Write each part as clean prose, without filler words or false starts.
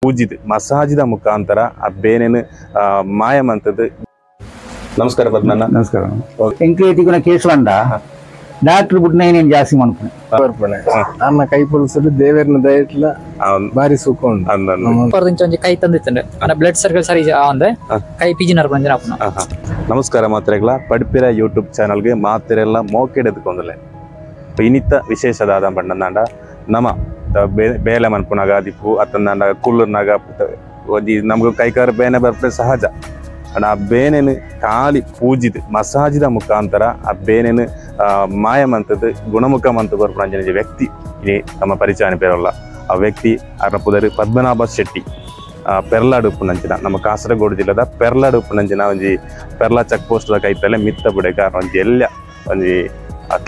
ಪೂಜಿದ್ ಮಸಾಜಿದ ಮುಖಾಂತರ ಆ ಬೇನೆನು ಮಾಯಮಂತದ್ದು. ನಮಸ್ಕಾರ ಪದ್ಮಣ್ಣ. ನಮಸ್ಕಾರ. ಎಂಕ್ಲೇಟಿನ ಕೇಶವಂಡ ಡಾಕ್ಟರ್ ಬಿಟ್ಟು నేను ಜಾಸ್ತಿ ಮಾಡ್ಕೊಂಡೆ ನನ್ನ ಕೈ ಪೊಲೀಸರು ದೇವರನ ದಯಟ್ಲ ಬಾರಿ ಸುಖ ಉಂಟು ಕೈ ತಂದಿತ್ತಂಡೆ ಬ್ಲಡ್ ಸರ್ಕಲ್ ಸರಿ ಅಂದ್ರೆ ಕೈ ಪಿಜಿನರ್ ಬಂದಿರ ನಮಸ್ಕಾರ ಮಾತ್ರೆಗಳ ಪಡಿಪಿರ ಯೂಟ್ಯೂಬ್ ಚಾನಲ್ಗೆ ಮಾತ್ರೆಲ್ಲ ಮೋಕೆಡೆದುಕೊಂಡಲೆ ಇನಿತ್ತ ವಿಶೇಷದಾದ ಬಣ್ಣದಾಂಡ ನಮ ಬೇಲೆ ಮನ್ಪುನಾಗ ದಿಪ್ಪು ಅತ್ತಂದಾಂಡ ಕುಲ್ಲುರ್ನಾಗ ನಮ್ಗೆ ಕೈಕಾರ ಬೇನೆ ಬರ್ಪೆ ಸಹಜ ಆ ಬೇನೆನು ಖಾಲಿ ಪೂಜಿದ್ ಮಸಾಜಿದ ಮುಖಾಂತರ ಆ ಬೇನೆನು ಮಾಯಮಂತದ್ದು ಗುಣಮುಖಮಂತ ಬರ್ಪುನಂಜನ ವ್ಯಕ್ತಿ ಇಲ್ಲಿ ನಮ್ಮ ಪರಿಚಯ ಪೇರಲ್ಲ. ಆ ವ್ಯಕ್ತಿ ಅರ್ನ ಪುದರ್ ಪದ್ಮನಾಭ ಶೆಟ್ಟಿ ಪೆರ್ಲಾಡು ಉಪ್ಪುನಂಚಿನ ನಮ್ಮ ಕಾಸರಗೋಡು ಜಿಲ್ಲೆದ ಪೆರ್ಲಾಡು ಉಪ್ಪುನಂಚಿನ ಒಂಜಿ ಪೆರ್ಲಾ ಚೆಕ್ ಪೋಸ್ಟ್ ಕೈತಲೆ ಮಿತ್ತ ಬುಡೆ ಕಾರಣ ಒಂಜಿ ಎಲ್ಲ ಒಂಜಿ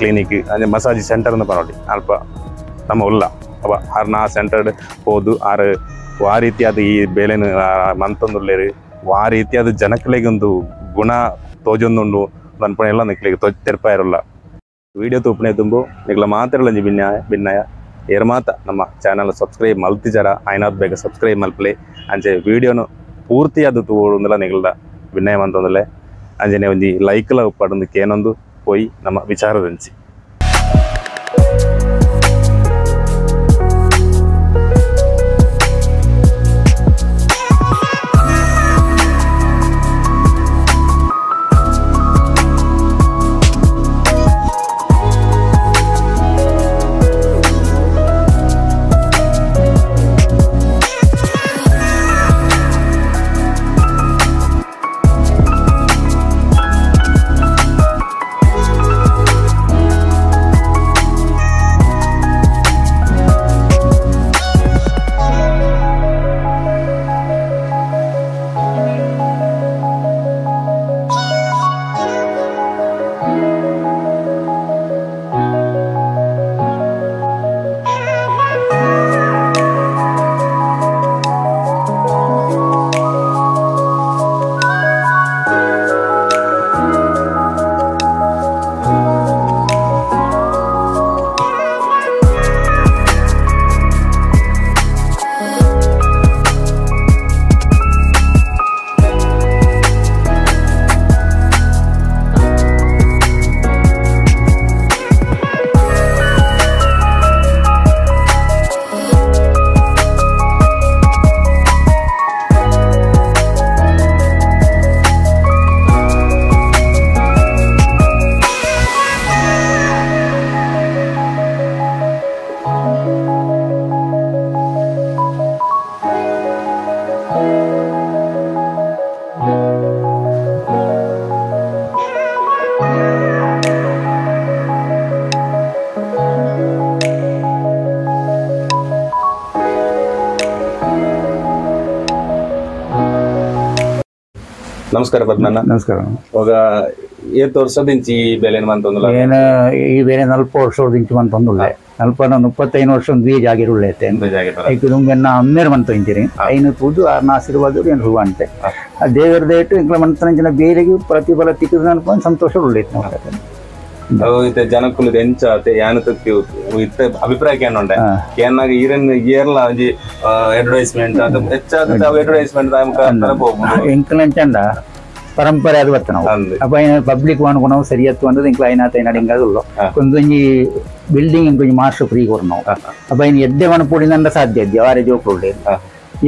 ಕ್ಲಿನಿಕ್ ಅಂದ್ರೆ ಮಸಾಜ್ ಸೆಂಟರ್ ಅಂತ ನೋಡಿ ಅಲ್ಪ ನಮ್ಮ ಉಲ್ಲ ಅವ ಆರ್ನ ಆ ಸೆಂಟರ್ ಹೋದು ಆರು ಆ ರೀತಿಯಾದ ಈ ಬೇಲೆನು ಮಂತೊಂದುಲ್ಲೇರು ಆ ರೀತಿಯಾದ ಜನಕಲೆಗೊಂದು ಗುಣ ತೋಜೊಂದುಂಡು ಅನ್ಪಣೆ ಎಲ್ಲ ನಿಕ್ಲಿಗೆ ತೆರಪ ಇರಲ್ಲ. ವಿಡಿಯೋ ತೂಪಣೆ ತುಂಬು ನಿಗ್ಲ ಮಾತಾಡಲ್ಲ ಭಿನ್ನಾಯ ಏರ್ ಮಾತ ನಮ್ಮ ಚಾನಲ್ ಸಬ್ಸ್ಕ್ರೈಬ್ ಮಲ್ತಿಜಾರ ಆಯ್ನಾದ್ ಬೇಗ ಸಬ್ಸ್ಕ್ರೈಬ್ ಮಲ್ಪಲೆ ಅಂಚೆ ವಿಡಿಯೋನು ಪೂರ್ತಿಯಾದ ತೂಡಲ್ಲ ನಿಗಲ್ದ ಭಿನ್ನಾಯ ಅಂತಂದಲೆ ಅಂಜನೆ ಒಂಜಿ ಲೈಕ್ಲ ಉಪ್ಪಡೋದಕ್ಕೆ ಏನೊಂದು ಹೋಯಿ ನಮ್ಮ ವಿಚಾರದಂಚಿ. ನಮಸ್ಕಾರ ಪದ್ಮಣ್ಣ. ನಮಸ್ಕಾರ. ಇವಾಗ ಏತ್ ವರ್ಷದಿಂಚಿ ಈ ಬೇಲೆನ ಮಂತೊಂದುಲ್ಲ ಏನ ಈ ಬೇರೆ 40 ವರ್ಷದಿಂಚಿ ಮಂತೊಂದುಲ್ಲೆ 35 ವರ್ಷ ಬೀಜ ಆಗಿರುಳ್ಳೈತೆ ಐಕು ನುಂಗೆನ್ನ 12 ಮಂತ್ ಇಂಚಿರಿ ಐನು ತೂದು ಆರ್ನ ಆಶೀರ್ವಾದ ಏನು ಹೂವ ಅಂತೆ ಆ ದೇವರ ದೇಟು ಇಂಕ್ಲ ಮಂತನಂಚಿನ ಬೇರೆಗೆ ಪ್ರತಿಫಲ ತಿಕ್ಕದ ಅನ್ಕೊಂಡು ಸಂತೋಷ ಉಳ್ಳೈತೆ ನಾವು ಜನಕ್ಕುಲು ಎಂಚಾತೆ ಯಾನು ತತ್ತಿ ಇತ್ತ ಅಭಿಪ್ರಾಯ ಏನುಂಡೆ ಏನಾಗ ಈರನ್ ಏರ್ಲ ಒಂಜಿ ಅಡ್ವರ್ಟೈಸ್ಮೆಂಟ್ ಅದು ಹೆಚ್ಚಾದ ಅಡ್ವರ್ಟೈಸ್ಮೆಂಟ್ ಎಂಕ್ಲಂಚಂಡ ಪರಂಪರೆ ಅದು ಬತ್ತ ನಾವು ಅಪ್ಪ ಪಬ್ಲಿಕ್ ಅನ್ಕೊ ನಾವು ಸರಿಯತ್ತು ಅಂದ್ರೆ ಇಂಕ್ಲ ಐನಾತ ನಡಿಂಗದು ಕೊಂದೊಂಜಿ ಬಿಲ್ಡಿಂಗ್ ಇಂಕೊಂಜಿ ಮಾಸ್ಟರ್ ಫ್ರೀ ಕೊಡ್ ನಾವು ಅಪ್ಪ ಇನ್ನು ಎಡ್ಡೆ ಮನಪೂಡಿನ ಸಾಧ್ಯ ಇದ್ದೆ ವಾರ ಜೋಪುಳ್ಳಿ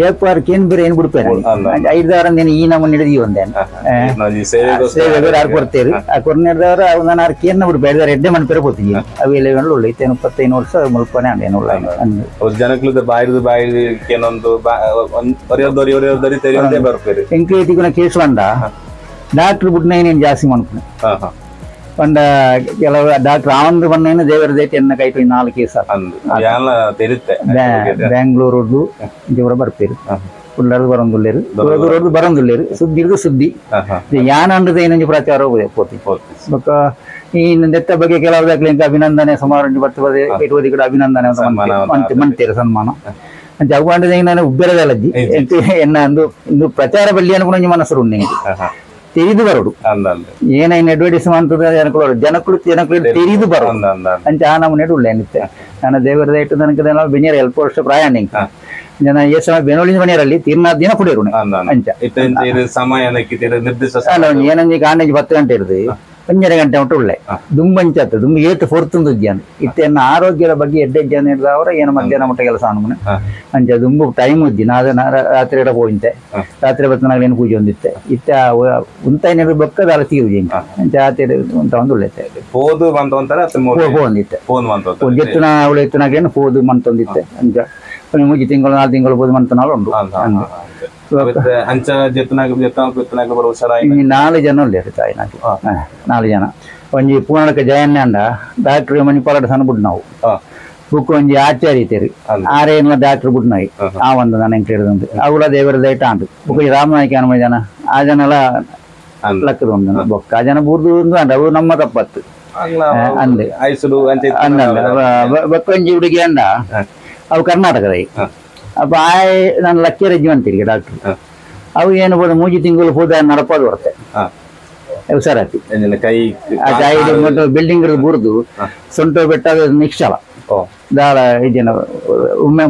ಏಪಾರ್ ಕೇನ್ ಬೇರೆ ಏನ್ ಬಿಡ್ಪೇನೆ 5 ವಾರ ಈ ನಮ್ಮ ಹಿಡಿದಿ ಒಂದೇ ಕೊಡ್ತೇರಿ ಆ ಕೊರ್ನೆದವರ ನಾನು ಕೇನ್ನ ಬಿಡ್ಬೇಡ ಎಡ್ಡೆ ಮನ್ಪೇರೆ ಹೋಗ್ತೀವಿ ಅವೆಲ್ಲ ಒಳ್ಳೆ 35 ವರ್ಷ ಮುಲ್ಪನೆ ಅಂಡೇನು ಜನಕ್ಲದ ಬಾಯಿದು ಬಾಯಿ ಏನೊಂದು ಎಂಕ್ಲೇಟಿನ ಕೇಶವಂಡ ಡಾಕ್ಟರ್ ಬಿಟ್ಟು నేను ಜಾಸ್ತಿ ಮಾಡ್ಕೊಂಡೆ ಪಂಡ ಕೆಲವು ಡಾಕ್ಟರ್ ಆವಂದು ಬಣ್ಣೇನು ದೇವರ ದೇಟಿ ಎನ್ನ ಕೈಟು 4 ಕೇಸ ಬ್ಯಾಂಗ್ಳೂರು ದೇವರ ಬರ್ತೀರಿ ಪುಳ್ಳರು ಬರಂದುಲ್ಲೇರು ಸುದ್ದಿ ಯಾನಂಡದ ಏನೊಂದು ಪ್ರಚಾರ ಹೋಗುದೆ ಪೋತಿ ಬೊಕ್ಕ ಈ ನೆತ್ತ ಬಗ್ಗೆ ಕೆಲವು ಅಭಿನಂದನೆ ಸಮಾರಂಭ ಬರ್ತದೆ ಇರುವುದಿ ಕೂಡ ಅಭಿನಂದನೆ ಮಂತೀರಿ ಸನ್ಮಾನ ಜಗವಾಂಡದ ನಾನು ಉಬ್ಬೆರದಲ್ಲಜ್ಜಿ ಎನ್ನ ಒಂದು ಪ್ರಚಾರ ಬಲ್ಲಿ ಅನ್ಕೊಂಡು ಮನಸ್ಸು ಉಂಡೆ ತೆರೆದು ಬರೋಡು ಏನೇನು ಅಡ್ವರ್ಟೈಸ್ಮೆಂಟ್ ಜನಕ್ಕಳು ತೆರೆದು ಬರೋದು ಅಂಚ ಆ ನಮ್ಮನೆ ಉಳ್ಳೆ ಏನಿತ್ತೆ ನಾನು ದೇವರದ ಇಟ್ಟು ನನಗೆ ಬೆನಿಯರ್ ಎಲ್ಪ ವರ್ಷ ಪ್ರಾಯಾಣಿಕ ಜನ ಏ ಸಮಯ ಬೆನೋಳಿನ ಮನೆಯಲ್ಲಿ ತೀರ್ನಾದ ದಿನ ಕುಡಿಯೋರು ಅಂಚ ಸಮಯ ಏನಂದ್ರೆ ಕಾಂಡೇಜ್ 10 ಗಂಟೆ ಇರುದು 12 ಗಂಟೆ ಉಂಟು ಉಳ್ಳೆ ದುಂಬಂಚತ್ತು ದುಂಬ ಏತು ಹೊರ್ತುಂದು ಜ್ಞಾನ ಇತ್ತೇನ ಆರೋಗ್ಯದ ಬಗ್ಗೆ ಎಡ್ಡೆ ಜ್ಞಾನ ಹಿಡಿದವರ ಏನು ಮಧ್ಯಾಹ್ನ ಮುಟ್ಟ ಕೆಲಸ ಅನ್ಮನೆ ಅಂಚ ದುಂಬು ಟೈಮ್ ಉದ್ದಿ ನಾದ ರಾತ್ರಿ ಇಡ ಹೋಗಿಂತೆ ರಾತ್ರಿ ಬತ್ತನಾಗ ಏನು ಪೂಜೆ ಹೊಂದಿತ್ತೆ ಇತ್ತ ಉಂತಾಯಿನ ಬೊಕ್ಕದ ಅಲ್ಲ ತೀರುಜಿ ಅಂಚ ಆತೇರಿ ಅಂತ ಒಂದು ಉಳ್ಳೆತ್ತೆ ಹೋದು ಬಂತಂತಾರೆ ಹೋಗಿತ್ತೆ ಎತ್ತುನ ಅವಳು ಎತ್ತುನಾಗ ಏನು ಹೋದು ಮಂತೊಂದಿತ್ತೆ ಅಂಚ 3 ತಿಂಗಳು 4 ತಿಂಗಳು ಹೋದು ಮಂತನಾಳು ಉಂಟು 4 ಜನ ಉಳ್ಳೆ ತಾಯಿ ನಾಲ್ಕು 4 ಜನ ಒಂಜಿ ಪೂರ್ಣಕ ಜಯಣ್ಣ ಅಂಡ ಡಾಕ್ಟರ್ ಮಣಿಪಾಲದ ಸಣ್ಣ ಬಿಟ್ಟು ನಾವು ಬುಕ್ ಒಂಜಿ ಆಚಾರ್ಯ ಇತ್ತೇರಿ ಆರೇನ ಡಾಕ್ಟರ್ ಬಿಟ್ಟು ನಾಯಿ ಆ ಒಂದು ನಾನು ಹೆಂಗೆ ಕೇಳಿದಂದು ಅವಳ ದೇವರ ದೈಟ ಅಂಟು ಬುಕ್ ರಾಮನಾಯ್ಕ ಅನ್ಮ ಜನ ಆ ಜನ ಎಲ್ಲ ಲೆಕ್ಕದ ಒಂದು ಬೊಕ್ಕ ಆ ಜನ ಬೂರ್ದು ಒಂದು ಅಂಡ ಅವು ನಮ್ಮ ತಪ್ಪತ್ತು ಅಂದೆ ಬೊಕ್ಕೊಂಜಿ ಹುಡುಗಿ ಅಂಡ ಅವು ಕರ್ನಾಟಕದ ಅಪ್ಪ ನಾನು ಲಕ್ಕಿ ರಜ್ಜು ಅಂತೀರಿ ಡಾಕ್ಟ್ರು ಅವು ಏನು ಬೋದು 3 ತಿಂಗಳು ಹೋದ ನಡಪೋದು ಬರುತ್ತೆ ಹುಷಾರಾತಿ ಬಿಲ್ಡಿಂಗ್ ಬುರ್ದು ಸೊಂಟ ಬೆಟ್ಟ ನಿಕ್ಷಲ ದಾಳ ಇದೇನ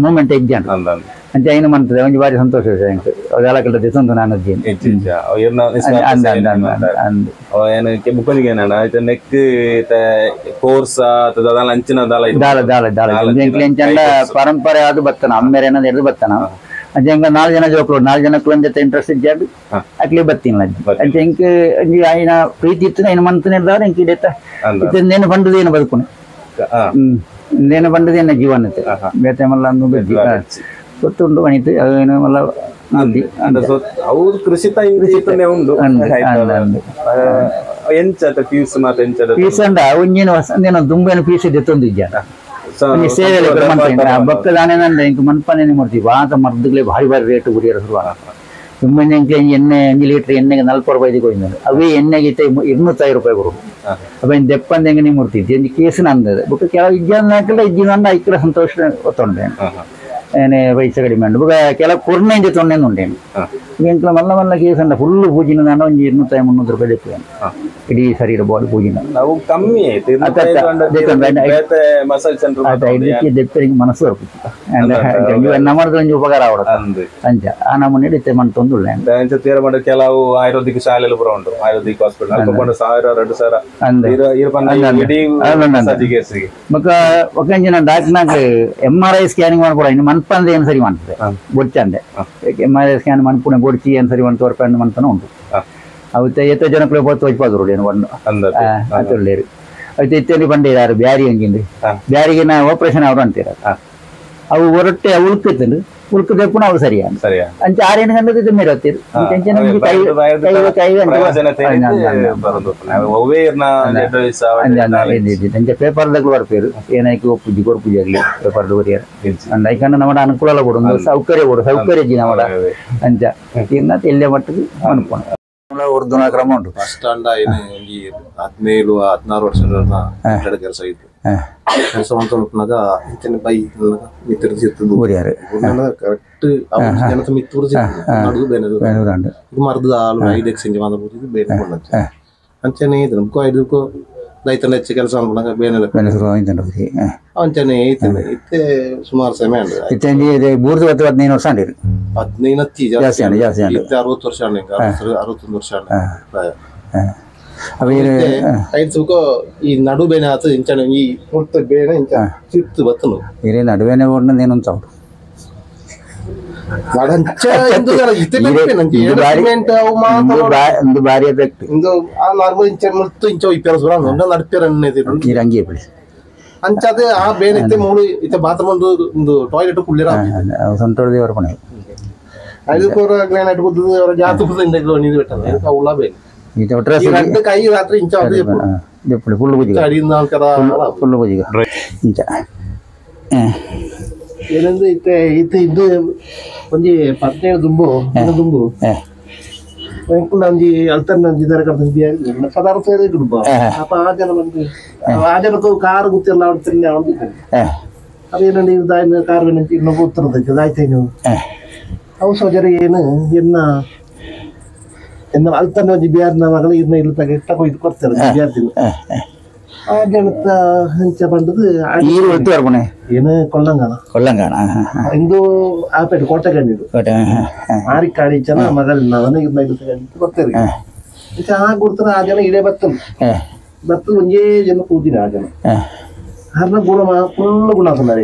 ಮೂಮೆಂಟ್ ಎಜ್ಜಾನ್ ಅಂಚ ಏನು ಮಾಡ್ತದೆ ಒಂಜಿ ಬಾರಿ ಸಂತೋಷ ಅದೆಲ್ಲ ಕೆಲಸ ದಿಸಂತ ನಾನು ಪರಂಪರೆ ಅದು ಬತ್ತನ ಅಮ್ಮೇರೆ ಏನದು ಎದು ಬತ್ತನ ಅಂಚೆ ಹೆಂಗ 4 ಜನ ಜೋಕ್ಲು 4 ಜನಕ್ಕೆ ಒಂದ್ ಜೊತೆ ಇಂಟ್ರೆಸ್ಟ್ ಇದ್ದಾಡು ಅಕ್ಲಿ ಬತ್ತಿನ ಅಂಚೆ ಹೆಂಗೆ ಆಯ್ನ ಪ್ರೀತಿ ಇತ್ತು ಏನು ಮಂತನ ಇದ್ದಾರ ಹೆಂಗೆ ಇಡತ್ತ ಇತ್ತೇನು ಬಂಡದ ಏನು ಬದುಕುನೆ ಇಂದೇನು ಬಂಡದ ಏನ ಜೀವನತೆ ಬೇತೆ ಮಲ್ಲ ಅಂದು ಗೊತ್ತುಂಟು ಮಣಿತು ಅದೇನು ಮಲ್ಲ ಅವ್ರು ಕೃಷಿ ಉಂಟು ಫೀಸ್ ಅಂಡ ಒಂಜಿನ ಹೊಸ ದುಂಬೇನ ಫೀಸ್ ಇದೆ ತೊಂದಿದ್ದ ಸೇವೆ ಬೊಕ್ಕದಾನೆ ಇಂಕ ಮನ್ಪನೆ ಮಾಡ್ತೀವಿ ವಾತ ಮರ್ದಗಳೇ ಭಾರಿ ಭಾರಿ ರೇಟ್ ಗುರಿಯರ ಶುರುವಾನ ತುಂಬನೇ ಎಣ್ಣೆ 5 ಲೀಟರ್ ಎಣ್ಣೆಗೆ 40 ರೂಪಾಯಿ ಹೋಗಿದ್ದಾನೆ ಅವೇ ಎಣ್ಣೆಗೆ 200 ರೂಪಾಯಿ ಕೊಡು ಅಪ್ಪ ದೆಪ್ಪಂದ ಹೆಂಗೆ ನೀವು ಮುಡ್ತಿದ್ದೆ ಒಂದು ಕೇಸಿನ ಅಂದದೆ ಬುಕ್ಕ ಕೆಲವು ಇಜ್ಜಲ್ಲ ಇಜ್ಜಿನ ಐಕ್ರ ಸಂತೋಷ ಒತ್ತೊಂಡೆ ಏನೇ ಪೈಸೆ ಕಡಿಮೆ ಉಂಟು ಬುಕ್ಕ ಕೆಲವು ಕೊರ್ನೆಂಜೆ ತೊಂಡೆನು ಉಂಟೇನು ಇಂಕ್ಲ ಮಲ್ಲ ಮಲ್ಲ ಕೇಸ್ ಅಂಡ ಫುಲ್ ಪೂಜಿನ ನಾನು ಒಂದು 200-300 ರೂಪಾಯಿ ದೆಪ್ಪೇನು ಇಡೀ ಶರೀರ ಬಾಡಿ ಪೂಜಿನ ನಾವು ಕಮ್ಮಿ ದೆಪ್ಪರಿಗೆ ಮನಸ್ಸು ಬರ್ಬೇಕು ನಮ್ಮದು ಒಂದು ಉಪಕಾರ ಆವಡುತ್ತೆ ಅಂಚ ಆ ನಮ್ಮನೆ ಇಡುತ್ತೆ ಮಣ್ಣು ತೊಂದುಳ್ಳೆ ಕೆಲವು ಆಯುರ್ವೇದಿಕ್ ಶಾಲೆಯಲ್ಲಿ ಪುರ ಉಂಟು ಆಯುರ್ವೇದಿಕ್ ಹಾಸ್ಪಿಟಲ್ 1000-2000 ಮಕ್ಕ ಒಕ್ಕಂಜಿನ ಡಾಕ್ಟರ್ನಾಗ MRI ಸ್ಕ್ಯಾನಿಂಗ್ ಮಾಡ್ಕೊಡ ಇನ್ನು ಮನ್ಪಂದ ಏನು ಸರಿ ಮಾಡ್ತದೆ ಬೊಚ್ಚಂದೆ MRI ಸ್ಕ್ಯಾನ್ ಮನ್ಪುಣೆ ಬೊಡ್ಚಿ ಏನು ಸರಿ ಮಾಡಿ ತೋರ್ಪಂಡು ಮನ್ಪನ ಉಂಟು ಅವತ್ತೆ ಎತ್ತೋ ಜನಕ್ಕೆ ಹೊತ್ತು ವೈಪಾದ್ರು ಏನು ಒಂದು ಅತ್ತೊಳ್ಳೇರು ಅವತ್ತೆ ಇತ್ತಲ್ಲಿ ಬಂದಿದ್ದಾರೆ ಬ್ಯಾರಿ ಹಂಗಿಂದು ಬ್ಯಾರಿಗೆ ನಾ ಆಪರೇಷನ್ ಅವರು ಅಂತೀರ ಅವು ಹೊರಟೆ ಉಳ್ಕತ್ತಂದು ಉಳ್ಕದೆ ಪುನಃ ಅವು ಸರಿಯಾ ಅಂಚ 6-8 ಗಂಟೆ ಮೇರತ್ತೀರು ಪೇಪರ್ದಾಗ ಬರ್ಪೇರು ಏನಕ್ಕೆ ಒಪ್ಪುಜಿ ಕೊರ್ಪುಜಿ ಆಗಲಿ ಪೇಪರ್ ಬರಿಯಾರ ಅಂಡ್ ಐಕಂಡ ನಮ್ಮ ಅನುಕೂಲ ಕೊಡು ಸೌಕರ್ಯ ಜಿ ನಮ್ಮ ಅಂಚ ಇನ್ನ ಎಲ್ಲೇ ಮಟ್ಟಿಗೆ ಅನ್ಕೊಂಡು ಉರ್ದುನ ಕ್ರಮ ಉಂಟು ಫಸ್ಟ್ ಅಂಡ 17-16 ವರ್ಷದ ಕೆಲಸ ಇತ್ತು ಕೆಲಸ ಮಾಡ್ಕೊಂಡಾಗ ಬೈ ಮಿತ್ರ ಸಿರ್ತದು ಕರೆಕ್ಟ್ ಜನತ ಮಿತ್ರ ನಡುದು ಬೇನದು ಇದು ಮರ್ದ ಆಳು 5 ಎಕ್ಸ್ಚೇಂಜ್ ಮಾಡಬಹುದು ಬೇನೆ ಕೊಂಡಂತೆ ಅಂಚನೆ ಇದು ನಮ್ಕೋ ಐದಕ್ಕೋ ದೈತನ ಹೆಚ್ಚು ಕೆಲಸ ಮಾಡ್ಕೊಂಡಾಗ ಬೇನೆ ಅಂಚನೆ ಇತ್ತೆ ಸುಮಾರು ಸಮಯ ಇತ್ತೆ ಬೂರ್ದು 15 ವರ್ಷ ಅಂಡಿರು 15 ಜಾಸ್ತಿ 60 ವರ್ಷ 61 ವರ್ಷ ಈ ನಡು ಬೇನೆ ಆತ ಇಂಚನೆ ಈ ಮುಟ್ಟ ಬೇನೆ ಇಂಚ ಚಿತ್ತು ಬತ್ತನು ಇರೇ ನಡುವೇನೆ ಓಡ್ನ ಏನಂತ ಅವ್ರು ಒಂದು ಬಾರಿ ಎಫೆಕ್ಟ್ ಆ ನಾರ್ಮಲ್ ಇಂಚ ಮುಟ್ಟು ಇಂಚ ಇಪ್ಪೆರಸ್ ಬರ ನಡ್ಪೆರ ಇರಂಗಿ ಬಿಡಿ ಅಂಚದೆ ಆ ಬೇನೆ ಇತ್ತೆ ಮೂಳು ಇತ್ತೆ ಬಾತ್ರೂಮ್ ಒಂದು ಟಾಯ್ಲೆಟ್ ಕುಳ್ಳಿರ ಸಂತೋಷ ದೇವರ ಪಣೆ ಐದು ಕೋರ ಗ್ರಾನೈಟ್ ಬುದ್ದು ಅವರ ಜಾತು ಬುದ್ದು ಇಂದ ನೀರು ಬೆಟ್ಟನೆ ಅವಳ ಬೇನೆ ಇದು ಡ್ರೆಸ್ രണ്ട് കൈ രാത്രി ഇഞ്ച അത് എപ്പോഴും ഫുള്ള് പൂജിക അടിയുന്ന ആൾക്കാരാ ഫുള്ള് പൂജിക ഇഞ്ച ಏನಂದ್ರೆ ಇದು ಒಂಜಿ 17 ದುಂಬು ಒಂಜಿ ಅಲ್ತರ್ನ ಒಂಜಿ ದರ ಕಡ್ದು ಪದಾರ್ಥ ದುಂಬು ಅಪ್ಪ ಆ ಜನ ಬಂದು ಆ ಜನಕ್ಕೆ ಕಾರ್ ಗೊತ್ತಿಲ್ಲ ಅವ್ರು ಅವ್ನು ಅದೇನಂದ್ರೆ ಇದು ಕಾರ್ ಬೆನಂಚಿ ಇನ್ನೊಬ್ಬ ಉತ್ತರದ ಆಯ್ತೇನು ಅವು ಸೋಜರ ಏನು ಎನ್ನ എന്നാൽ അത് തന്നെ ജിബിയാറിന്റെ മകള് ഇരുന്ന ഇരുത്തൊക്കെ ഇട്ടൊക്കെ ഇത് കുറച്ചത് ജിബിയാർത്തിന് ആദ്യത്തെ പണ്ടത് ഇന്ന് കൊല്ലം കാണാം എന്തോ ആ പേര് കോട്ടക്കണ്ണിത് ആരിക്കാണിച്ചാൽ മകൾ ഇരുന്ന ഇരുത്ത് കഴിഞ്ഞിട്ട് പുറത്തേക്ക് ആ കൊടുത്ത ആചരണം ഇടേ ബത്ത് ಒಂದೇ ಜನ ಕೂತಿನ ಆಜನ ಹರ್ನ ಗುಣ ಫುಲ್ ಗುಣ ಸಂದಾರೆ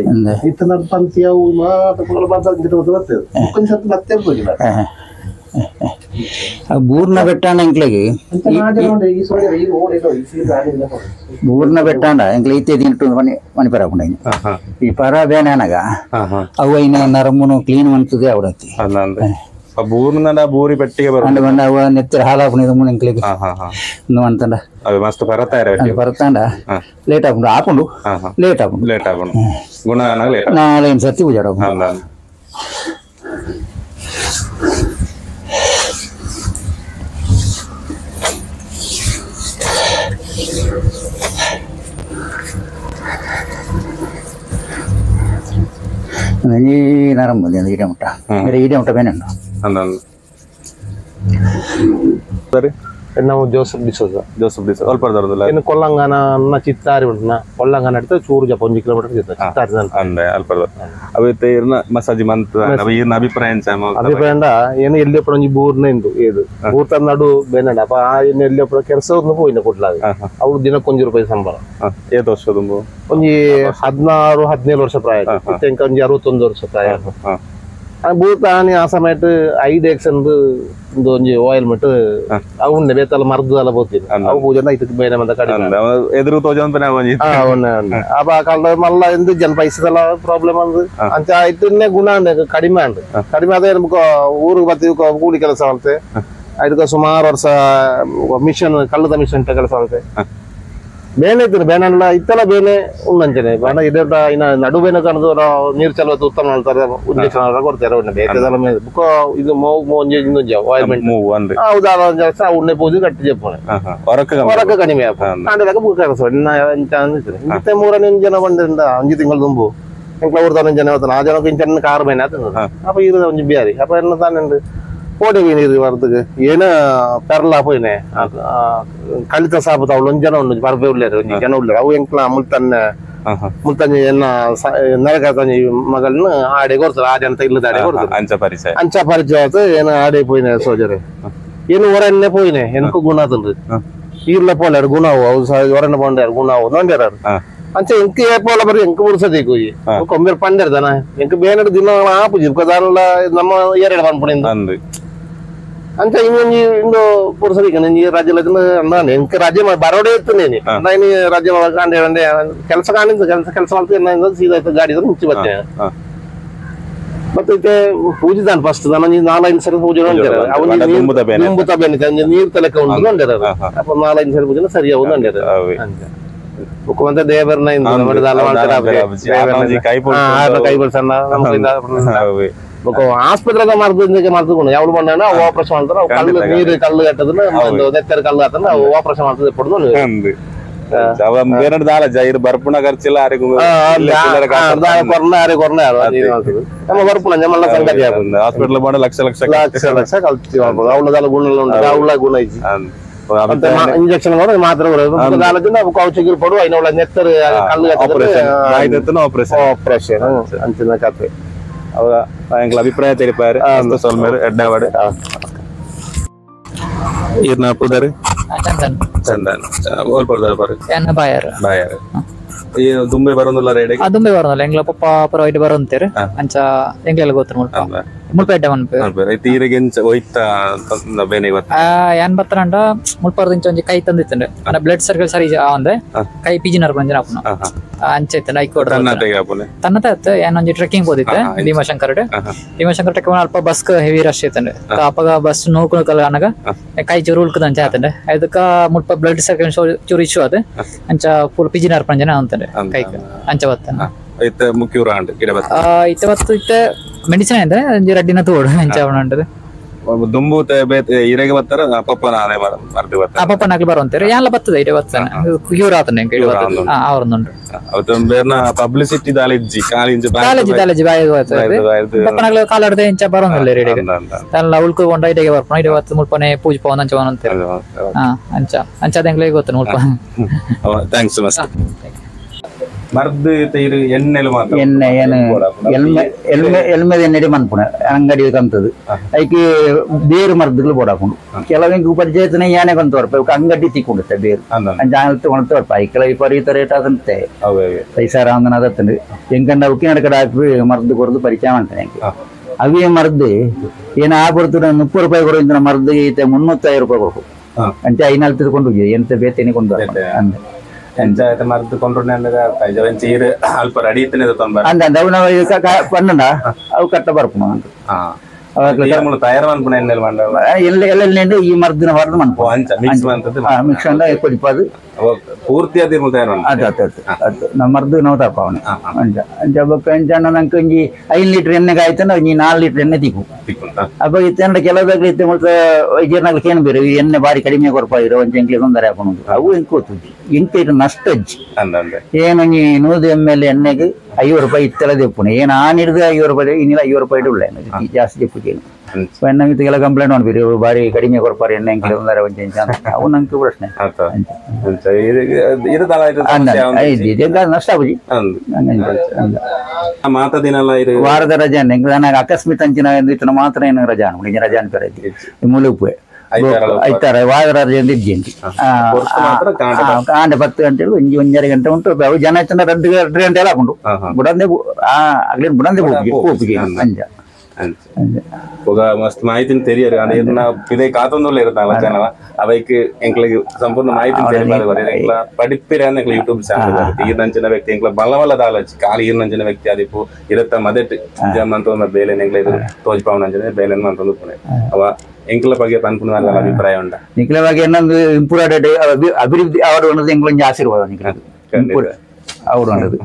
ಇತನ ಪಂತಿಯಾವು ಮಾತ ಫುಲ್ ಮಾತಾಡ್ತಿರೋ ಬರ್ತದೆ ಕೊಂಚ ಸತ್ತು ಮತ್ತೆ ಹೋಗಿಲ್ಲ ಬೂರ್ನ ಬೆಟ್ಟಾಂಡ ಎಂಕ್ಲೆಗೆ ಬೂರ್ನ ಬೆಟ್ಟಾಂಡ ಎಂಕ್ಲೆ ಇತ್ತೆ ತಿಂಟು ಮನಿ ಪರಾಕೊಂಡ ಈ ಪರ ಬೇನಾನಾಗ ಅವು ಇನ್ನ ನರಮುನು ಕ್ಲೀನ್ ಮಾಡ್ತದೆ ಅವಡತ್ತಿ ಬೂರಿ ಪೆಟ್ಟಿಗೆ ನೆತ್ತಿರ ಹಾಲಾಪುಣಿದ ಮುನ್ನ ಎಂಕ್ಲೆಗೆ ಇನ್ನು ಅಂತಂಡ ಮಸ್ತ್ ಬರತಾಂಡ ಲೇಟ್ ಆಪುಂಡು ಆಪುಂಡು ಲೇಟ್ ಆಪುಂಡು ಗುಣ ನಾಳೆ ಸತಿ ಪೂಜಾಡ ഈ നേരം മതി ഈരമുട്ട ഈരമുട്ട പേനുണ്ടോ ನಾವು ಜೋಸಫ್ ಡಿಸೋಜ ಸ್ವಲ್ಪ ಇನ್ನು ಕೊಲ್ಲಂಗಾನ ಚಿತ್ತಾರಿ ಉಂಟು ಕೊಲ್ಲಂಗಾನ ಹಿಡಿದು ಚೂರು ಜಪ 1 ಕಿಲೋಮೀಟರ್ ಚಿತ್ತಾರಿ ಅಲ್ಪ ಅವತ್ತೆ ಮಸಾಜಿ ಮಂತ್ ಈರ್ನ ಅಭಿಪ್ರಾಯ ಏನು ಎಲ್ಲಿಯಪ್ಪ ಒಂಜಿ ಬೂರ್ನ ಇಂದು ಏದು ಬೂರ್ ತಂದ ನಡು ಬೇನಡ ಅಪ್ಪ ಇನ್ನು ಎಲ್ಲಿಯಪ್ಪ ಕೆಲಸ ಒಂದು ಹೋಯ್ನ ಕೊಡ್ಲಾಗ ಅವ್ರು ದಿನಕ್ಕೆ 1 ರೂಪಾಯಿ ಸಂಬಳ ಏತ್ ವರ್ಷ ತುಂಬು ಒಂಜಿ 16-17 ವರ್ಷ ಪ್ರಾಯ ತೆಂಕ ಒಂಜಿ 61 ವರ್ಷ ಪ್ರಾಯ ಭೂತಾನಿ ಆ ಸಮಯത്ത് ಐಡೆಕ್ಸ್ ಎಂದು ಒಂದು ಒಂಜಿ ಆಯಿಲ್ ಮಟ್ಟು ಅವನ್ನೇ ಬೇತಲ್ಲ ಮರ್ದಲ್ಲ ಬೋತೀನಿ ಅವು ಪೂಜೆ ಇದಕ್ಕೆ ಬೇರೆ ಮಂದ ಕಡಿಮೆ ಎದುರು ತೋಜನ್ ಅಪ್ಪ ಕಾಲ ಮಲ್ಲ ಎಂದು ಜನ ಪೈಸದಲ್ಲ ಪ್ರಾಬ್ಲಮ್ ಅಂದು ಅಂಚ ಇದನ್ನೇ ಗುಣ ಕಡಿಮೆ ಅಂಡ್ ಕಡಿಮೆ ಅದೇ ನಮ್ಗೆ ಊರಿಗೆ ಬರ್ತೀವಿ ಕೂಲಿ ಕೆಲಸ ಆಗುತ್ತೆ ಅದಕ್ಕೆ ಸುಮಾರು ವರ್ಷ ಮಿಷನ್ ಕಲ್ಲದ ಮಿಷನ್ ಕೆಲಸ ಆಗುತ್ತೆ ಬೇನೆ ಇತ್ತು ಬೇನೆಲ್ಲ ಇತ್ತಲ್ಲ ಬೇನೆ ಉಂಡಂಚನೆ ಬೇಡ ಇದೇ ಇನ್ನ ನಡು ಬೇನೆ ಕಾಣದು ನೀರು ಚಲೋದು ಉತ್ತಮ ಹೇಳ್ತಾರೆ ಇಂಜೆಕ್ಷನ್ ಕೊಡ್ತಾರೆ ಬೇಕದಲ್ಲ ಬುಕ್ಕ ಇದು ಒಂಜಿ ಇನ್ನೊಂಜಿ ಆಯಿಲ್ಮೆಂಟ್ ಹೌದಾ ಉಣ್ಣೆ ಪೂಜೆ ಕಟ್ಟಿ చెప్పాలి ಹೊರಕ್ಕೆ ಕಡಿಮೆ ಆಗ ಬುಕ್ ಕರೆಸ ಇಂತೆ 3 ಜನ ಬಂದಿಂದ 5 ತಿಂಗಳು ತುಂಬು ಎಂಕ್ಲ ಊರ್ತಾನ ಜನ ಹೇಳ್ತಾನೆ ಆ ಜನಕ್ಕೆ ಇಂಚ ಕಾರ್ ಬೇನೆ ಆತದ ಅಪ್ಪ ಇರದ ಒಂಜಿ ಬ್ಯಾರಿ ಅಪ್ಪ ಎಲ್ಲ ತಾನೆ ಕೋಟೆ ನೀರು ಬರ್ತದೆ ಏನ ಪೆರ್ಲ ಪೋಯ್ನೆ ಕಲಿತ ಸಾಪತ ಅವಳು ಒಂದ್ ಜನ ಉಂಡು ಬರ್ಬೆ ಉಳ್ಳೇರು ಒಂಜಿ ಜನ ಉಳ್ಳೇರು ಅವು ಎಂಕ್ಲ ಮುಲ್ತನ್ನಿ ಎನ್ನ ನರಕತಂಜಿ ಮಗಳನ್ನ ಆಡೆ ಕೊಡ್ತಾರೆ ಆ ಜನ ಇಲ್ಲದ ಆಡೆ ಕೊಡ್ತಾರೆ ಅಂಚ ಪರಿಚಯ ಆಯ್ತು ಏನ ಆಡೆ ಪೋಯ್ನೆ ಸೋಜರೆ ಏನು ಹೊರನ್ನೇ ಪೋಯ್ನೆ ಎನಕು ಗುಣ ತಂದ್ರಿ ಈರ್ಲ ಪೋಲಾರು ಗುಣವು ಅವು ಹೊರನ್ನ ಪೋಂಡ್ಯಾರು ಗುಣವು ನೋಡ್ಯಾರ ಅಂಚೆ ಎಂಕ್ ಏಪೋಲ ಬರೀ ಎಂಕ್ ಮುಡ್ಸದಿ ಕೊಯ್ಯಿ ಕೊಮ್ಮೇರ್ ಪಂಡ್ಯಾರ್ದಾನ ಎಂಕ್ ಬೇನಡ್ ದಿನ ಆಪುಜಿ ದಾನಲ್ಲ ನಮ್ಮ ಎರಡು ಪನ್ಪುಣಿಂದ ಅಂಚ ಇಂಗೊಂಜಿ ಇಂದು ಪುರುಸದಿಕ ನಂಜಿ ರಾಜ್ಯ ನಾನು ಎಂಕ್ ರಾಜ್ಯ ಬರೋಡೆ ಇತ್ತನೇನಿ ನಾನು ರಾಜ್ಯ ಕಾಂಡೆ ಕೆಲಸ ಕಾಣಿದ್ದು ಕೆಲಸ ಮಾಡ್ತೀನಿ ಸೀದಾ ಗಾಡಿ ಮುಂಚೆ ಬರ್ತೇನೆ ಮತ್ತೆ ಪೂಜೆ ತಾನು ಫಸ್ಟ್ ನಾನು 4-5 ಸರಿ ಪೂಜೆ ನಿಂಬುತ್ತ ಬೇನೆ ನೀರು ತಲೆಕ ಉಂಟು ನೋಡ್ಯಾರ ಅಪ್ಪ 4-5 ಸರಿ ಪೂಜೆ ಸರಿ ಹೌದು ನೋಡ್ಯಾರ ಮುಖ್ಯಮಂತ್ರಿ ದೇವರನ್ನ ಕೈ ಬಳ್ಸಣ್ಣ ಆಸ್ಪತ್ರೆದ ಮಾಡ್ತಕೊಂಡು ಯಾವ್ದು ಬಂದ ಆಪರೇಷನ್ ಮಾಡ್ತಾರ ಕಲ್ಲು ನೀರು ಕಲ್ಲು ಕಟ್ಟದನ್ನ ನೆತ್ತರ ಕಲ್ಲು ಹಾಕಂದ್ರೆ ಆಪರೇಷನ್ ಮಾಡ್ತದೆ ಪಡ್ದು ಬರ್ಪುಣ ಖರ್ಚಿಲ್ಲ ನಮ್ಮ ಬರ್ಪುಣ ನಮ್ಮೆಲ್ಲ ಸಂಗತಿ ಹಾಸ್ಪಿಟಲ್ ಮಾಡಿ ಲಕ್ಷ ಕಲ್ತಿ ಅವಳದಲ್ಲ ಗುಣ ಉಂಟು ಅವಳ ಗುಣ ಐತಿ ಇಂಜೆಕ್ಷನ್ ಮಾತ್ರ ಔಷಧಿ ಪಡು ಐನೊಳ ನೆತ್ತರ ಕಲ್ಲು ಆಪರೇಷನ್ ಅಂಚಿನ ಕಥೆ ಅಭಿಪ್ರಾಯ ತಿಳಿಪಾರು ಎಡ್ಡವಾಡು ಇರ್ನ ಪುದರ್ ಚಂದನ್ ಬಾಯರ್ ಈ ದುಂಬೆ ಬರೋದಿಲ್ಲ ರೇಡಿಗೆ ದುಂಬೆ ಬರೋದಿಲ್ಲ ಎಂಗ್ಲ ಪಪ್ಪ ಪರವಾಯ್ತು ಬರೋಂತೀರಿ ಅಂಚ ಎಂಗ್ಲೆಲ್ಲ ಗೊತ್ತು ಮುಲ್ಪ ಎಡ್ಡ ಮನ್ಪೆ ತೀರಿಗೆ ಹೋಯ್ತಾ ಬೇನೆ ಇವತ್ತು ಏನ್ ಬರ್ತಾರಂಡ ಮುಲ್ಪಾರ್ದು ಇಂಚ ಒಂಜಿ ಕೈ ತಂದಿತ್ತಂಡೆ ಅಂದ್ರೆ ಬ್ಲಡ್ ಸರ್ಕಲ್ ಸರಿ ಅಂದ್ರೆ ಕೈ ಪಿಜಿ ನರ್ಪಂಜನ ಆಪುನ ಅಂಚೆ ಇತ್ತಂಡೆ ಐಕೋಡ್ ತನ್ನತೆ ಅತ್ತ ಏನೊಂಜಿ ಟ್ರೆಕ್ಕಿಂಗ್ ಹೋದಿತ್ತೆ ಭೀಮಾಶಂಕರ್ ಟ್ರೆಕ್ ಅಲ್ಪ ಬಸ್ ಹೆವಿ ರಶ್ ಇತ್ತಂಡೆ ಅಪ್ಪಗ ಬಸ್ ನೋಡ್ಕೊಳಕಲ್ಲ ಅನ್ನಗ ಕೈ ಚೂರು ಉಳ್ಕದ ಅಂಚೆ ಆತಂಡೆ ಅದಕ್ಕ ಮುಲ್ಪ ಬ್ಲಡ್ ಸರ್ಕಲ್ ಚೂರು ಇಶ್ಯೂ ಅದ ಅಂಚ ಫುಲ್ ಪಿಜಿ ನರ್ಪಂಜನ ಅಂತಂಡೆ ಕೈ ಅಂಚ ಬತ್ತಾನ ಇತ್ತ ಮುಖ್ಯ ಊರಾಂಡ್ ಇತ್ತ ಬತ್ತು ಇತ್ತ ಮೆಡಿಸಿನ್ ಅಂದ್ರೆ ಒಂಜಿ ರಡ್ಡಿನ ತೋಡು ಅಂಚ ಅವನಂಟದು ದುಂಬು ಇರೆಗೆ ಬರ್ತಾರ ಪಪ್ಪನ ಆನೆ ಮರ್ದು ಬರ್ತಾರೆ ಪಪ್ಪನಾಗ್ಲಿ ಬರುವಂತಾರೆ ಎಲ್ಲ ಬರ್ತದೆ ಇಡೀ ಬರ್ತಾನೆ ಕ್ಯೂರ್ ಆತನೆ ಅವ್ರೊಂದುಂಟು ಬೇರೆ ಪಬ್ಲಿಸಿಟಿ ದಾಲಿಜ್ಜಿ ಕಾಲೇಜ್ ಬಾಯಿ ಪಪ್ಪನಾಗ್ಲಿ ಕಾಲಾಡದೆ ಇಂಚ ಬರೋದಿಲ್ಲ ರೇಡಿಗೆ ಎಲ್ಲ ಉಳ್ಕೊಂಡ ಇಡೆಗೆ ಬರ್ಪಣ ಇಡೆ ಬರ್ತದೆ ಮುಲ್ಪನೆ ಪೂಜೆ ಪವನ್ ಅಂಚ ಅಂತ ಅಂಚ ಅಂಚದಂಗ್ಲೇ ಗೊತ್ತು ಮುಲ್ಪ ಥ್ಯಾಂಕ್ಸ್ ಮರ್ದು ಎಣ್ಣೆಲು ಎಣ್ಣೆ ಏನು ಎಲ್ಮೆದ ಎಣ್ಣೆ ಮನ್ಪುಣ ಅಂಗಡಿ ಕಂತದ್ದು ಅದಕ್ಕೆ ಬೇರು ಮರದುಗಳು ಬೋಡಾಕೊಂಡು ಕೆಲವಿಂಗ್ ಪರಿಚಯತನ ಯಾನೆ ಬಂತು ವರ್ಪ ಅಂಗಡಿ ತಿಕ್ಕೊಂಡುತ್ತೆ ಬೇರು ಜಾಗ ತಗೊಂಡು ವರ್ಪ ಐಕಲ ವಿಪರೀತ ರೇಟ್ ಆದಂತೆ ಪೈಸಾ ರಾಮದನ ಅದತ್ತಂದು ಎಂಕಂಡ ಉಕ್ಕಿನ ಕಡೆ ಹಾಕಿ ಮರದ್ದು ಕೊಡದು ಪರಿಚಯ ಮಾಡ್ತಾನೆ ಅವೇ ಮರದ್ದು ಏನು ಆಗ್ಬಿಡ್ತು 30 ರೂಪಾಯಿ ಕೊಡೋದ್ರ ಮರದ್ದು ಈತ 350 ರೂಪಾಯಿ ಕೊಡ್ಬೇಕು ಅಂತ 5-4 ತಿಳ್ಕೊಂಡು ಎಂತ ಬೇತೇನೆ ಕೊಂಡು ಅಂದ್ರೆ ಮರದ್ದು ಕೊಂಡ್ರೆ ಚೀರು ಅಲ್ಪ ರೆಡಿ ಪಂಡ ಅವು ಕಟ್ಟ ಬರ್ಪುಣ ಅಂತ ತಯಾರು ಮನ್ಪುಣ ಎಲ್ಲ ಈ ಮರದಿನ ಹೊರದು ಮನ್ಪು ಮಿಕ್ಸ್ ಅಂದ ಕೊಡಿಪದು ಪೂರ್ತಿ ತಯಾರು ನಮ್ಮ ಮರದು ನಾವು ತಪ್ಪವಣ ಅಂಚ ನಂಗೆ ಒಂಜಿ 5 ಲೀಟರ್ ಎಣ್ಣೆಗೆ ಆಯ್ತಾನ ಒಂಜಿ 4 ಲೀಟರ್ ಎಣ್ಣೆ ತಿಕ್ಕು ಅಪ್ಪ ಇತ್ತ ಕೆಲವದಾಗ ಇತ್ತೆ ಮತ್ತೆ ವೈದ್ಯರ್ನಾಗ ಏನು ಬೇರೆ ಎಣ್ಣೆ ಬಾರಿ ಕಡಿಮೆ ಕೊರಪಾಗಿರೋ ಒಂಚ ಎಂಕ್ಲಿ ತೊಂದರೆ ಹಾಕೊಂಡು ಅವು ಹೆಂಗೆ ಕೂತುಜ್ಜಿ ಎಂಕ ನಷ್ಟ ಅಜ್ಜಿ ಏನೊಂಜಿ 100 ml ಎಣ್ಣೆಗೆ 50 ರೂಪಾಯಿ ಇತ್ತೆಲ್ಲ ತೆಪ್ಪುಣೆ ಏನು ಹಿಡಿದು 50 ರೂಪಾಯಿ ಇನ್ನಿಲ್ಲ 50 ರೂಪಾಯಿ ಉಳ್ಳ ಜಾಸ್ತಿ ತೆಪ್ಪುತ್ತೇನು ಎಣ್ಣೆಗೆಲ್ಲ ಕಂಪ್ಲೇಂಟ್ ಮಾಡ್ಬಿರಿ ಬಾರಿ ಕಡಿಮೆ ಕೊರಪಾರಿ ಎಣ್ಣೆ ಎಂಕ್ಲಿ ತೊಂದರೆ ಒಂಚ ಅವು ನಂಗೆ ಪ್ರಶ್ನೆ ನಷ್ಟ ಆಗುಜಿ ವಾರದ ರಜೆ ನನಗೆ ಅಕಸ್ಮಿತ್ ಅಂಚಿನ ಮಾತ್ರ ಏನು ರಜಾ ರಜಾ ಅನ್ಕರೈತಿ ಮುಳುಪು ಐತಾರ ವಾರದ ರಜೆ ಅಂತ ಇಜ್ಜಿ ಕಾಂಡೆ 10 ಗಂಟೆ 1-1.5 ಗಂಟೆ ಉಂಟು ಅವು ಜನ ಚಂದ 2 ಗಂಟೆ ಎಲ್ಲ ಹಾಕೊಂಡು ಬುಡಂದೆ ಆಗ್ಲಿ ಬುಡಂದೆ ಹೋಗಿ ಅಂಜ ಮಸ್ತ್ ಮಾಹಿತಿನ ತೆರಿಯರು ಇದೇ ಕಾತೊಂದುಲ್ಲ ಇರುತ್ತಲ್ಲ ಚಾನಲ್ ಅವೈಕ್ ಎಂಕ್ಲಿಗೆ ಸಂಪೂರ್ಣ ಮಾಹಿತಿ ಪಡಿಪಿರ ಯೂಟ್ಯೂಬ್ ಚಾನಲ್ ಈರ್ನಂಚಿನ ವ್ಯಕ್ತಿ ಎಂಕ್ಲ ಬಲವಲ್ಲದ ಆಲೋಚಿ ಕಾಲಿ ಈರ್ನಂಚಿನ ವ್ಯಕ್ತಿ ಅದಿಪ್ಪು ಇರುತ್ತ ಮದಟ್ ಮಂತ ಬೇಲೆ ಎಂಕ್ಲ ಇದು ತೋಜ್ಪಾವನ ಅಂಚನೆ ಬೇಲೆ ಮಂತ ಅವ ಎಂಕ್ಲ ಬಗ್ಗೆ ಪನ್ಪುನ ಅಭಿಪ್ರಾಯ ಉಂಟ ನಿಕ್ಲ ಬಗ್ಗೆ ಇನ್ನೊಂದು ಇಂಪ್ರೂವ್ಡ್ ಅಭಿವೃದ್ಧಿ ಅವರು ಅನ್ನೋದು ಎಂಕ್ಲೊಂದು ಆಶೀರ್ವಾದ ನಿಕ್ಲ ಅವ್ರು ಅನ್ನೋದು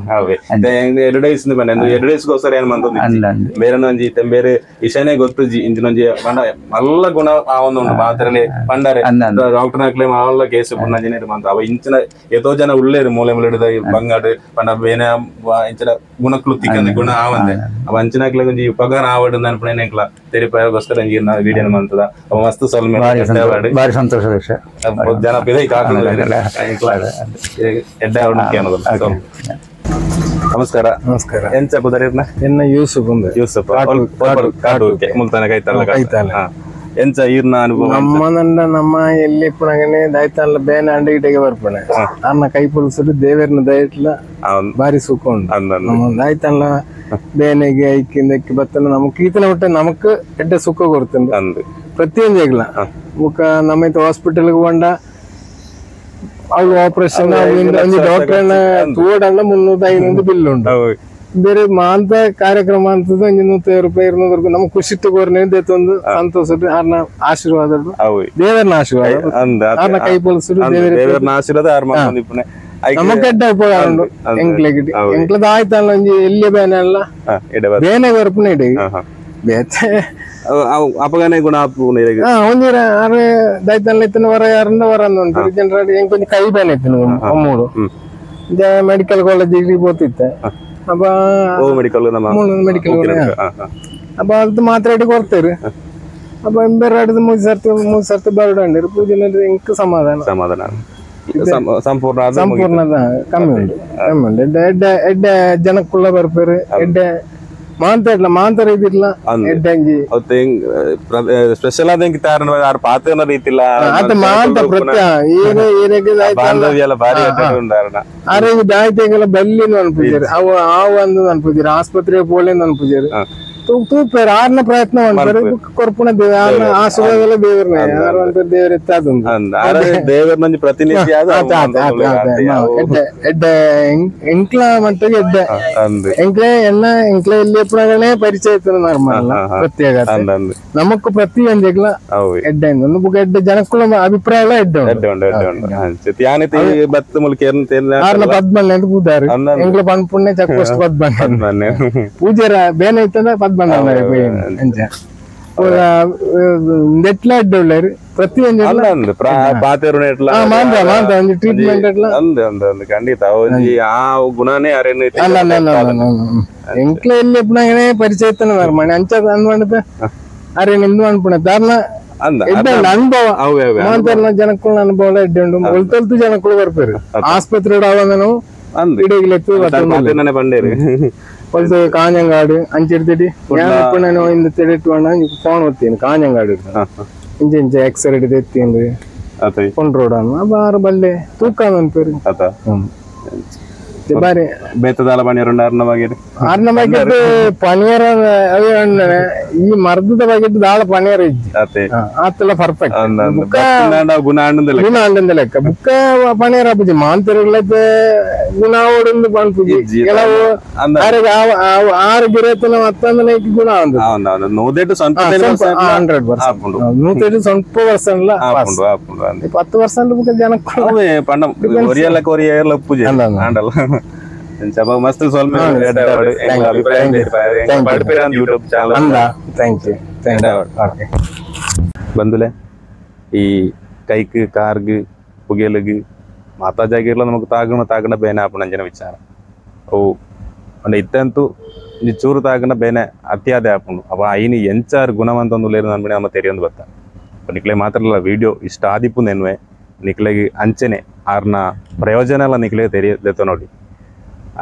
2 ಡೇಸ್ ಬಂದ 2 ಡೇಸ್ಗೋಸ್ಕರ ಏನ್ ಮಂತೊಂದು ಬೇರೆ ಒಂಜಿ ಬೇರೆ ಇಶಾನೆ ಗೊತ್ತು ಇಂಜಿನೊಂಜಿ ಪಂಡ ಮಲ್ಲ ಗುಣ ಆವೊಂದುಂಟು ಮಾತ್ರಲೆ ಪಂಡರೆ ಡಾಕ್ಟರ್ ನಾಕ್ಲೆ ಮಲ್ಲ ಕೇಸ್ ಪುಣ್ಣಂಜಿನೇರು ಮಂತ ಅವ ಇಂಚಿನ ಎತೋ ಜನ ಉಳ್ಳೇರು ಮೂಲೆ ಹಿಡಿದ ಬಂಗಾಡು ಪಂಡ ಬೇನೆ ಇಂಚಿನ ಗುಣಕ್ಲು ತಿಕ್ಕಂದ ಗುಣ ಆವಂದೆ ಅವ ಅಂಚಿನಾಕ್ಲೆ ಒಂಜಿ ಉಪಕಾರ ಆವಡು ಅನ್ಪಣೆ ಎಂಕ್ಲ ತೆರಿಪಾಯಗೋಸ್ಕರ ಇಂಜಿನ ವಿಡಿಯೋ ಮಂತದ ಅವ ಮಸ್ತ್ ಸಲ್ಮೆ ಬಾರಿ ಸಂತೋಷ ವಿಷಯ ಜನ ಬಿದೈ ಕಾಕುಲ್ಲ ಎಡ್ಡೆ ಅವನಿಗೆ ಅನ್ನೋದು ನಮಸ್ಕಾರ ನಮಸ್ಕಾರ ಎಂಚ ಕುದರಿರ್ನ ಎನ್ನ ಯೂಸುಫ್ ಯೂಸುಫ್ ಕಾಟೂರ್ಗೆ ಮುಲ್ತಾನ ಕೈತಲ್ಲ ಎಂಚ ಈರ್ನ ಅನುಭವ ನಮ್ಮ ಎಲ್ಲಿ ಪುನಗನೆ ದಾಯ್ತಲ್ಲ ಬೇನೆ ಅಂಡಗಿಟೆಗೆ ಬರ್ಪಣೆ ಅನ್ನ ಕೈ ಪುಲ್ಸರು ದೇವರನ ದಯಟ್ಲ ಬಾರಿ ಸುಖ ಉಂಟು ದಾಯ್ತಲ್ಲ ಬೇನೆಗೆ ಐಕಿಂದಕ್ಕೆ ಬತ್ತನ ನಮಕ್ ಈತನ ಒಟ್ಟೆ ನಮಕ್ ಎಡ್ಡೆ ಸುಖ ಕೊಡ್ತಂದು ಪ್ರತಿಯೊಂದು ಹೇಗ್ಲ ಮುಖ ನಮ್ಮ ಹಾಸ್ಪಿಟಲ್ಗೆ ಬಂಡ ಅವ್ರು ಆಪರೇಷನ್ ಡಾಕ್ಟರ್ ತೋಡಲ್ಲ 300-500 ಬಿಲ್ ಉಂಟು ಬೇರೆ ಮಾಂತ ಕಾರ್ಯಕ್ರಮ ಅಂತದ್ದು 150 ರೂಪಾಯಿ 200 ರೂಪಾಯಿ ನಮ್ಗೆ ಖುಷಿ ತಗೋರ್ನೆ ಒಂದು ಸಂತೋಷ ಅವ್ರನ್ನ ಆಶೀರ್ವಾದ ದೇವರನ ಆಶೀರ್ವಾದ ಕೈ ಪೊಲೀಸರು ದೇವರನ ಆಶೀರ್ವಾದ ನಮಕ್ ಎಡ್ಡ ಉಪಕಾರ ಉಂಟು ಎಂಕ್ಲೆಗಿಟ್ಟು ಎಂಕ್ಲದ ಆಯ್ತಲ್ಲ ಒಂಜಿ ಎಲ್ಲಿ ಬೇನೆ ಅಲ್ಲ ಬೇನೆ ಬರ್ಪುನ ಇಡಿ ಬೇತೆ ಅಪಗಾನೆ ಗುಣ ಒಂದಿರ ಆರು ದಾಯ್ತಲ್ಲ ಇತ್ತನ ವರ ಯಾರಂದ ವರ ಉಂಟು ಜನರ ಕೊಂಚ ಕೈ ಬೇನೆ ಇತ್ತು ಅಮ್ಮೂರು ಮೆಡಿಕಲ್ ಕಾಲೇಜ್ ಡಿಗ್ರಿ ಬೋತಿತ್ತೆ ಅಪ್ಪ ಮೆಡಿಕಲ್ ಅಪ್ಪ ಅದು ಮಾತ್ರ ಇಟ್ಟು ಕೊಡ್ತೇವೆ ಅಪ್ಪ ಬೇರೆ ಆಡಿದ 3 ಸರ್ತಿ ಬರಡಂಡಿರು ಪೂಜೆ ಇಂಕ ಸಮಾಧಾನ ಸಂಪೂರ್ಣದ ಕಮ್ಮಿ ಉಂಟು ಎಡ್ಡೆ ಜನಕ್ಕುള്ള ಬರ್ಪೇರು ಎಡ್ಡೆ ಮಾಂತರ ಇದಿಲ್ಲ ಎಡ್ಡಂಗಿ ಸ್ಪೆಷಲ್ ಆದಂಗೆ ಪಾತ್ರ ರೀತಿಲ್ಲ ಮಾಂತ ಪ್ರತ್ಯ ಆರೋಗ್ಯ ದಾಯ್ತೆಗೆಲ್ಲ ಬಲ್ಲಿನ ಅನ್ಪೂಜಾರಿ ಅವು ಒಂದು ಅನ್ಪೂಜಾರಿ ಆಸ್ಪತ್ರೆ ಪೋಲಿಂದ ಅನ್ಪೂಜಾರಿ ತೂಪೇರು ಆರ್ನ ಪ್ರಯತ್ನ ಮಾಡ್ತಾರೆ ಕೊರ್ಪುನ ಆಶೀರ್ವಾದ ದೇವರನ್ನ ದೇವರ ದೇವರ ಪ್ರತಿನಿಧಿ ಎಡ್ಡೆ ಎಂಕ್ಲ ಮಟ್ಟಿಗೆ ಎಡ್ಡೆ ಎಂಕ್ಲೆ ಎನ್ನ ಎಂಕ್ಲೆ ಇಲ್ಲಿ ಎಪ್ಪಡಗನೆ ಪರಿಚಯ ಇತ್ತು ನಾರ್ಮಲ್ ಪ್ರತ್ಯೇಕ ನಮಕ್ ಪ್ರತಿಯೊಂದಿಗ್ಲ ಎಡ್ಡೆ ಬುಕ್ ಎಡ್ಡೆ ಜನಕ್ಕೂ ಅಭಿಪ್ರಾಯ ಎಡ್ಡೆ ಪದ್ಮನೆ ಅಂತ ಕೂದಾರು ಎಂಕ್ಲ ಪನ್ಪುಣ್ಯ ಚಕ್ಕೋಷ್ಟು ಪದ್ಮನೆ ಪೂಜಾರ ಬೇನೆ ಇತ್ತಂದ್ರೆ ಪದ್ಮನೆ ఎట్లా అడ్డోళ్ళారు ప్రతి పాతేరు ట్రీట్మెంట్ ఎట్లా ఖండిత ఆ గుణాన్ని అరేను ఇంట్లో వెళ్ళి ఎప్పుడైనా పరిచయం మరి అంచా అనుకుంటే అరే నిందు అనుకున్నా దారిలో ಅನುಭವ ಮಾತಾಡಿನ ಜನಕ್ಕಳ ಅನುಭವ ಇಡ್ಡು ಒಳ್ತೊಲ್ತು ಜನಕ್ಕಳು ಬರ್ತಾರೆ ಆಸ್ಪತ್ರೆ ಆವಾಗನು ಇಡಗಿಲೆತ್ತು ಹೊಲ್ತು ಕಾಂಜಂಗಾಡು ಅಂಚಿಡ್ತಿಡಿ ಯಾನಪ್ಪ ನಾನು ಇಂದ ತೆಡಿಟ್ಟು ಫೋನ್ ಓದ್ತೀನಿ ಕಾಂಜಂಗಾಡು ಇಂಚ ಇಂಚ ಎಕ್ಸ್ರೇ ಹಿಡಿದು ಎತ್ತಿಂದು ಕೊಂಡ್ರೋಡನ್ನು ಬಾರ ಬಲ್ಲೆ ತೂಕ ಅನ್ಪೇರು ಬಾರಿ ಬೇತದಾಲ ಪಣಿಯರು ಅರ್ಣವಾಗಿದೆ ಪನಿಯರ ಈ ಮರ್ದದ ಬಗೆಟ್ ದಾಳ ಪನಿಯರ ಇಜ್ಜಿ ಆತಲ್ಲ ಪರ್ಫೆಕ್ಟ್ ಗುಣ ಲೆಕ್ಕ ಬುಕ್ಕ ಪನಿಯರ ಹಬ್ಬಜಿ ಮಾಂತರಿಗಳದ್ದು ಗುಣ ಓಡೊಂದು ಪಣ್ಪುಜಿ ಕೆಲವು ಆರು ಗಿರತನ ಮತ್ತೊಂದು ಗುಣ ಒಂದು 100% 10% ಬುಕ್ಕ ಜನಕ್ಕೆ ಮಸ್ತ್ ಸ್ವಲ್ಪ ಬಂದುಲೆ ಈ ಕೈಕ್ ಕಾರ್ಗ್ ಪುಗೆಲಗ್ ಮಾತಾ ಜಾಗಿರ್ಲ ನಮಗ್ ತಾಗಣ ಬೇನೆ ಆಪಣಂಜನ ವಿಚಾರ ಅವು ಅಂದ್ರೆ ಇತ್ತಂತೂ ಚೂರು ತಾಗಣ ಬೇನೆ ಅತ್ಯಾದೆ ಆಪುಂಡು ಅವ ಐನಿ ಎಂಚಾರು ಗುಣವಂತಂದು ಲೇರು ನನ್ಬಿಡಿ ನಮ್ಮ ತೆರೆಯೊಂದು ಬತ್ತ ನಿಕ್ಲೆ ಮಾತ್ರ ವಿಡಿಯೋ ಇಷ್ಟ ಆದಿಪ್ಪು ನೆನ್ವೆ ನಿಕ್ಲೆಗೆ ಅಂಚೆನೆ ಆರ್ನ ಪ್ರಯೋಜನ ಎಲ್ಲ ನಿಕ್ಲೆ ತೆರೆಯದೆತ್ತ ನೋಡಿ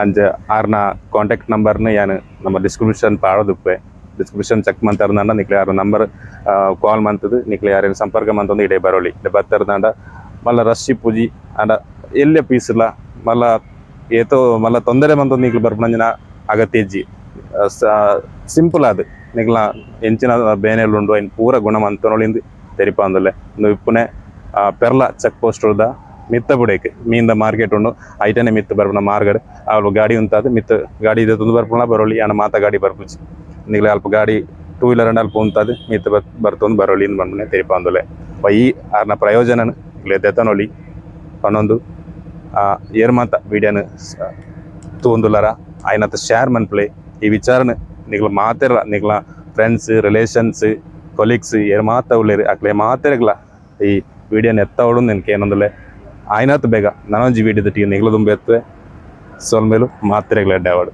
ಅಂಚ ಆರ್ನ ಕಾಂಟ್ಯಾಕ್ಟ್ ನಂಬರ್ನ ಯಾನು ನಮ್ಮ ಡಿಸ್ಕ್ರಿಪ್ಷನ್ ಪಾಡೋದುಪ್ಪೆ ಡಿಸ್ಕ್ರಿಪ್ಷನ್ ಚೆಕ್ ಮಂತಾರ್ದಂಡ ನಿಕ್ಲೆ ಯಾರ ನಂಬರ್ ಕಾಲ್ ಮಂತದು ನಿಕ್ಲೆ ಯಾರೇನು ಸಂಪರ್ಕ ಮಂತೊಂದು ಇಡೇ ಬರೋಳಿ ಇಡೆ ಬತ್ತರ್ದಂಡ ಮಲ್ಲ ರಶ್ಶಿ ಪೂಜಿ ಅಂಡ ಎಲ್ಲೇ ಪೀಸ್ ಇಲ್ಲ ಮಲ್ಲ ಏತೋ ಮಲ್ಲ ತೊಂದರೆ ಮಂತೊಂದು ನಿಕ್ಲೆ ಬರ್ಪಣಂಜನ ಅಗತ್ಯ ಇಜ್ಜಿ ಸಿಂಪಲ್ ಅದು ನಿಕ್ಲ ಎಂಚಿನ ಬೇನೆಲ್ಲುಂಡು ಐನ್ ಪೂರ ಗುಣ ಮಂತೊನೊಳಿಂದು ತೆರಿಪ ಅಂದಲೆ ಇಪ್ಪುನೆ ಪೆರ್ಲ ಚೆಕ್ ಪೋಸ್ಟ್ ಉಳ್ದ ಮಿತ್ತ ಬುಡೇಕೆ ಮೀಂದ ಮಾರ್ಕೆಟ್ ಉಂಡು ಐಟನೆ ಮಿತ್ತು ಬರ್ಪುನ ಮಾರ್ಗಡ್ ಅವ್ಲು ಗಾಡಿ ಉಂತಾದ ಮಿತ್ತು ಗಾಡಿ ಇದೆ ತುಂದು ಬರ್ಪುನ ಬರೋಳಿ ಯಾನ ಮಾತ ಗಾಡಿ ಬರ್ಪುಜಿ ನಿಗ್ಲೆ ಅಲ್ಪ ಗಾಡಿ 2 ವೀಲರ್ ಅಂಡ್ ಅಲ್ಪ ಉಂತಾದ ಮಿತ್ತು ಬರ್ತೊಂದು ಬರೋಳಿ ಇಂದು ಬಂದ್ನೆ ತೆರಿಪ ಅಂದಲೆ ಈ ಆರ್ನ ಪ್ರಯೋಜನ ಇಗ್ಲೆ ದೆತನೊಳಿ ಪನ್ನೊಂದು ಏರ್ ಮಾತ ವಿಡಿಯೋನ ತೂಂದುಲರ ಆಯ್ನತ್ತ ಶೇರ್ ಮನ್ಪ್ಲೆ ಈ ವಿಚಾರನ ನಿಗ್ಲ ಮಾತೆರ ನಿಗ್ಲ ಫ್ರೆಂಡ್ಸ್ ರಿಲೇಷನ್ಸ್ ಕೊಲೀಗ್ಸ್ ಏರ್ ಮಾತ ಉಳ್ಳೇರಿ ಅಕ್ಲೆ ಮಾತೆರಗ್ಲ ಈ ವಿಡಿಯೋನ ಎತ್ತವಡು ನಿನ್ಗೆ ಏನೊಂದಲೆ ಆಯ್ನತ್ತು ಬೇಗ ನಾನೊಂಜಿ ವಿಡಿಯೋದ ಟೀ ನಿಗ್ಲ ತುಂಬ ಎತ್ತುವೆ ಸೊಲ್ ಮೇಲೂ ಮಾತ್ರೆಗಳ ಅಡ್ಡಾವಾಡು